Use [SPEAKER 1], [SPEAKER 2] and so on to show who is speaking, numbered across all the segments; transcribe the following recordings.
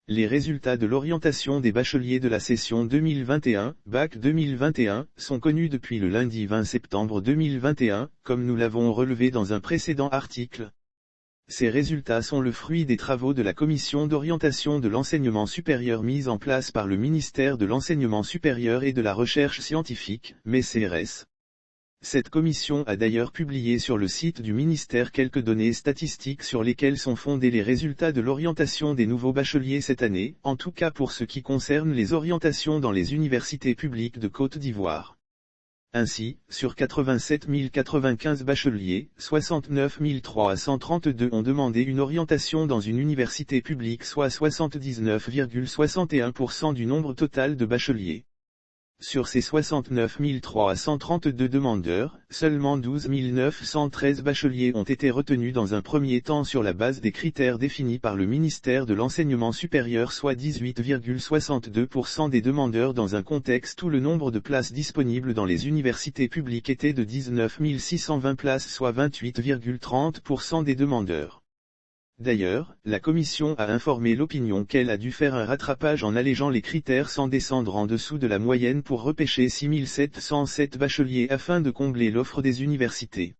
[SPEAKER 1] Les résultats de l'orientation des bacheliers de la session 2021, Bac 2021, sont connus depuis le lundi 20 septembre 2021, comme nous l'avons relevé dans un précédent article. Ces résultats sont le fruit des travaux de la Commission d'orientation de l'enseignement supérieur mise en place par le ministère de l'Enseignement supérieur et de la Recherche scientifique, (MES-CRS). Cette commission a d'ailleurs publié sur le site du ministère quelques données statistiques sur lesquelles sont fondés les résultats de l'orientation des nouveaux bacheliers cette année, en tout cas pour ce qui concerne les orientations dans les universités publiques de Côte d'Ivoire. Ainsi, sur 87 095 bacheliers, 69 332 ont demandé une orientation dans une université publique, soit 79,61% du nombre total de bacheliers. Sur ces 69 332 demandeurs, seulement 12 913 bacheliers ont été retenus dans un premier temps sur la base des critères définis par le ministère de l'Enseignement supérieur, soit 18,62% des demandeurs dans un contexte où le nombre de places disponibles dans les universités publiques était de 19 620 places, soit 28,30% des demandeurs. D'ailleurs, la commission a informé l'opinion qu'elle a dû faire un rattrapage en allégeant les critères sans descendre en dessous de la moyenne pour repêcher 6 707 bacheliers afin de combler l'offre des universités.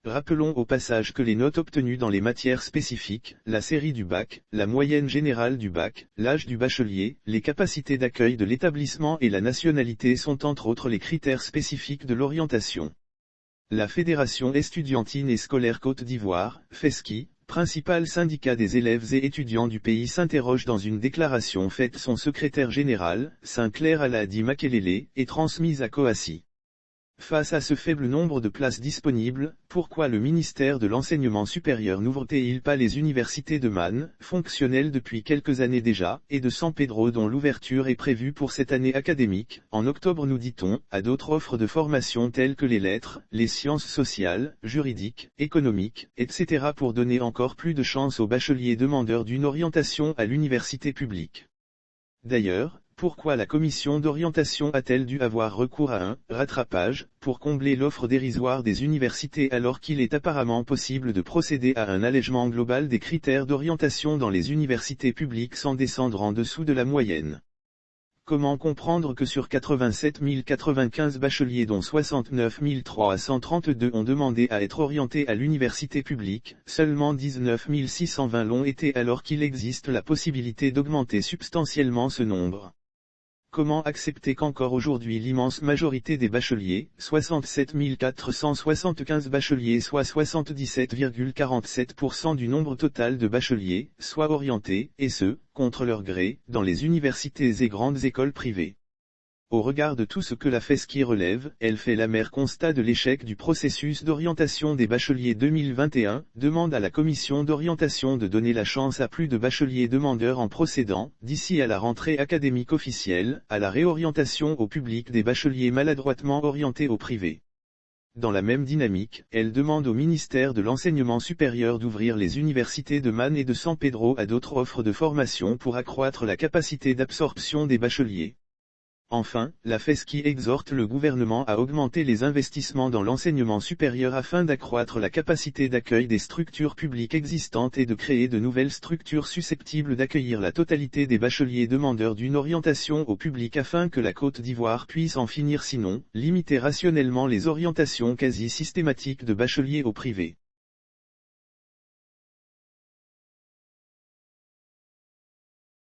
[SPEAKER 1] Rappelons au passage que les notes obtenues dans les matières spécifiques, la série du bac, la moyenne générale du bac, l'âge du bachelier, les capacités d'accueil de l'établissement et la nationalité sont entre autres les critères spécifiques de l'orientation. La Fédération estudiantine et scolaire Côte d'Ivoire, FESCI, principal syndicat des élèves et étudiants du pays, s'interroge dans une déclaration faite son secrétaire général, Sinclair Aladi Makelele, et transmise à Coassi. Face à ce faible nombre de places disponibles, pourquoi le ministère de l'Enseignement supérieur n'ouvre-t-il pas les universités de Man, fonctionnelles depuis quelques années déjà, et de San Pedro dont l'ouverture est prévue pour cette année académique, en octobre nous dit-on, à d'autres offres de formation telles que les lettres, les sciences sociales, juridiques, économiques, etc. pour donner encore plus de chance aux bacheliers demandeurs d'une orientation à l'université publique. D'ailleurs, pourquoi la commission d'orientation a-t-elle dû avoir recours à un rattrapage pour combler l'offre dérisoire des universités alors qu'il est apparemment possible de procéder à un allègement global des critères d'orientation dans les universités publiques sans descendre en dessous de la moyenne? Comment comprendre que sur 87 095 bacheliers dont 69 332 ont demandé à être orientés à l'université publique, seulement 19 620 l'ont été alors qu'il existe la possibilité d'augmenter substantiellement ce nombre? Comment accepter qu'encore aujourd'hui l'immense majorité des bacheliers, 67 475 bacheliers soit 77,47% du nombre total de bacheliers, soient orientés, et ce, contre leur gré, dans les universités et grandes écoles privées? Au regard de tout ce que la FESCI relève, elle fait l'amer constat de l'échec du processus d'orientation des bacheliers 2021, demande à la commission d'orientation de donner la chance à plus de bacheliers demandeurs en procédant, d'ici à la rentrée académique officielle, à la réorientation au public des bacheliers maladroitement orientés au privé. Dans la même dynamique, elle demande au ministère de l'Enseignement supérieur d'ouvrir les universités de Man et de San Pedro à d'autres offres de formation pour accroître la capacité d'absorption des bacheliers. Enfin, la FESCI exhorte le gouvernement à augmenter les investissements dans l'enseignement supérieur afin d'accroître la capacité d'accueil des structures publiques existantes et de créer de nouvelles structures susceptibles d'accueillir la totalité des bacheliers demandeurs d'une orientation au public afin que la Côte d'Ivoire puisse en finir, sinon, limiter rationnellement les orientations quasi systématiques de bacheliers au privé.